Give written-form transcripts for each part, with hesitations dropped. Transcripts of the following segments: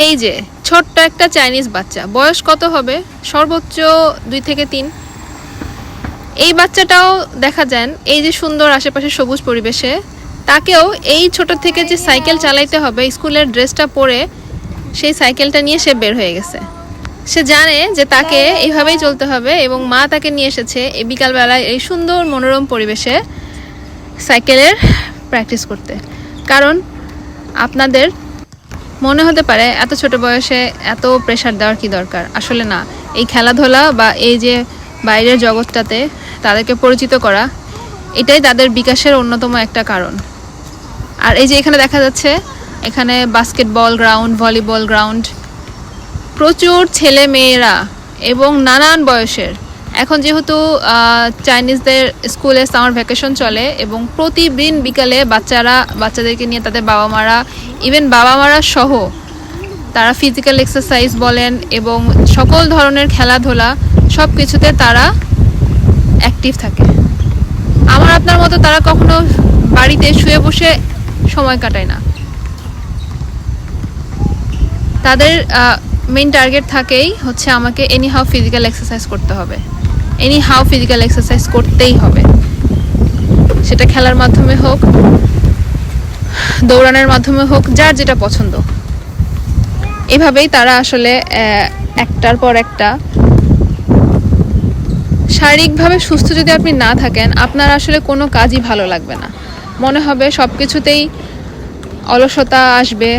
এই যে ছোট্ট একটা চাইনিজ বাচ্চা, বয়স কত হবে? সর্বোচ্চ 2 থেকে 3। এই বাচ্চাটাও দেখা যান এই যে সুন্দর আশেপাশে সবুজ পরিবেশে, তাকেও এই ছোট থেকে যে সাইকেল চালাইতে হবে, স্কুলের ড্রেসটা পরে সেই সাইকেলটা নিয়ে সে বের হয়ে গেছে। সে জানে যে তাকে এইভাবেই চলতে হবে এবং মা তাকে নিয়ে এসেছে এই বিকালবেলায় এই সুন্দর মনোরম পরিবেশে সাইকেলের প্র্যাকটিস করতে। কারণ আপনাদের মনে হতে পারে এত ছোট বয়সে এত প্রেশার দেওয়ার কি দরকার, আসলে না। এই খেলাধুলা বা এই যে বাইরের জগৎটাতে তাদেরকে পরিচিত করা, এটাই তাদের বিকাশের অন্যতম একটা কারণ। আর এই যে এখানে দেখা যাচ্ছে, এখানে বাস্কেটবল গ্রাউন্ড, ভলিবল গ্রাউন্ড, প্রচুর ছেলে মেয়েরা এবং নানান বয়সের। এখন যেহেতু চাইনিজদের স্কুলে সামার ভ্যাকেশন চলে এবং প্রতিদিন বিকালে বাচ্চাদেরকে নিয়ে তাদের বাবা মারা সহ তারা ফিজিক্যাল এক্সারসাইজ বলেন এবং সকল ধরনের খেলাধুলা সব কিছুতে তারা অ্যাক্টিভ থাকে। আমার আপনার মতো তারা কখনো বাড়িতে শুয়ে বসে সময় কাটায় না। তাদের মেইন টার্গেট থাকেই হচ্ছে আমাকে এনিহাউ ফিজিক্যাল এক্সারসাইজ করতে হবে, এনিহাউ ফিজিক্যাল এক্সারসাইজ করতেই হবে। সেটা খেলার মাধ্যমে হোক, দৌড়ানোর মাধ্যমে হোক, যার যেটা পছন্দ। এভাবেই তারা আসলে একটার পর একটা। শারীরিকভাবে সুস্থ যদি আপনি না থাকেন, আপনার আসলে কোনো কাজই ভালো লাগবে না। মনে হবে সব কিছুতেই অলসতা আসবে,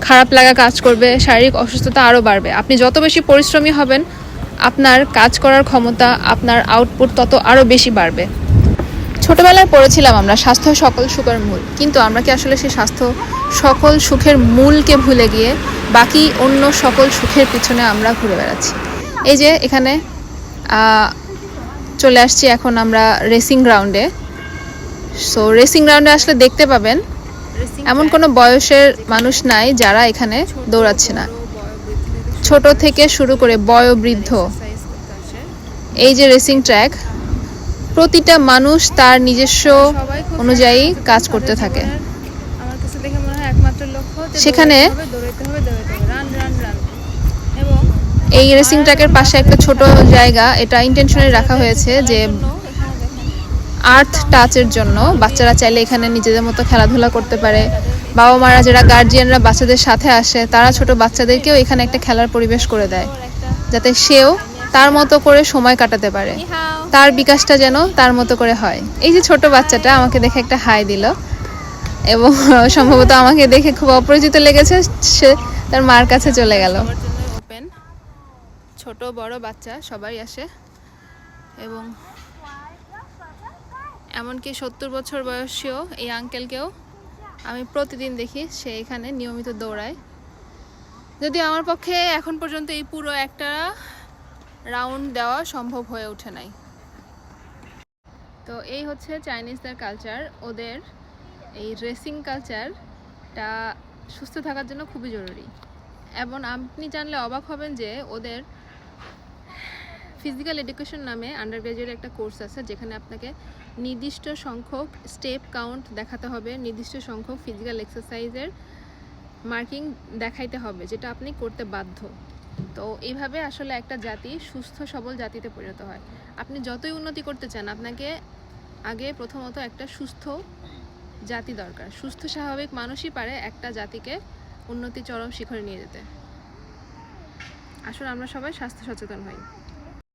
খারাপ লাগা কাজ করবে, শারীরিক অসুস্থতা আরও বাড়বে। আপনি যত বেশি পরিশ্রমী হবেন, আপনার কাজ করার ক্ষমতা, আপনার আউটপুট তত আরও বেশি বাড়বে। ছোটবেলায় পড়েছিলাম আমরা স্বাস্থ্য সকল সুখের মূল, কিন্তু আমরা কি আসলে সেই স্বাস্থ্য সকল সুখের মূলকে ভুলে গিয়ে বাকি অন্য সকল সুখের পিছনে আমরা ঘুরে বেড়াচ্ছি? এই যে এখানে চলে আসছি এখন আমরা রেসিং গ্রাউন্ডে। সো রেসিং গ্রাউন্ডে আসলে দেখতে পাবেন এমন কোনো বয়সের মানুষ নাই যারা এখানে দৌড়াচ্ছে না। ছোট থেকে শুরু করে বয়োবৃদ্ধ, এই যে রেসিং ট্র্যাক, প্রতিটা মানুষ তার নিজস্ব অনুযায়ী কাজ করতে থাকে। সেখানে এই রেসিং ট্র্যাকের পাশে একটা ছোট জায়গা, এটা ইন্টেনশনালি রাখা হয়েছে যে আর্থ টাচের জন্য। বাচ্চারা চাইলে এখানে নিজেদের মতো খেলাধুলা করতে পারে। বাবা মারা, যারা গার্জিয়ানরা বাচ্চাদের সাথে আসে, তারা ছোট বাচ্চাদেরকেও এখানে একটা খেলার পরিবেশ করে দেয়, যাতে সেও তার মতো করে সময় কাটাতে পারে, তার বিকাশটা যেন তার মতো করে হয়। এই যে ছোট বাচ্চাটা আমাকে দেখে একটা হাই দিল এবং সম্ভবত আমাকে দেখে খুব অপরিচিত লেগেছে, সে তার মার কাছে চলে গেল। ছোট বড় বাচ্চা সবাই আসে এবং এমনকি 70 বছর বয়সীয় এই আঙ্কেলকেও আমি প্রতিদিন দেখি, সে এখানে নিয়মিত দৌড়ায়। যদিও আমার পক্ষে এখন পর্যন্ত এই পুরো একটা রাউন্ড দেওয়া সম্ভব হয়ে ওঠে নাই। তো এই হচ্ছে চাইনিজদের কালচার। ওদের এই রেসিং কালচারটা সুস্থ থাকার জন্য খুবই জরুরি। এবং আপনি জানলে অবাক হবেন যে ওদের ফিজিক্যাল এডুকেশন নামে আন্ডার গ্রাজুয়েট একটা কোর্স আছে, যেখানে আপনাকে নির্দিষ্ট সংখ্যক স্টেপ কাউন্ট দেখাতে হবে, নির্দিষ্ট সংখ্যক ফিজিক্যাল এক্সারসাইজের মার্কিং দেখাইতে হবে, যেটা আপনি করতে বাধ্য। তো এইভাবে আসলে একটা জাতি সুস্থ সবল জাতিতে পরিণত হয়। আপনি যতই উন্নতি করতে চান, আপনাকে আগে প্রথমত একটা সুস্থ জাতি দরকার। সুস্থ স্বাভাবিক মানুষই পারে একটা জাতিকে উন্নতি চরম শিখরে নিয়ে যেতে। আসলে আমরা সবাই স্বাস্থ্য সচেতন হই।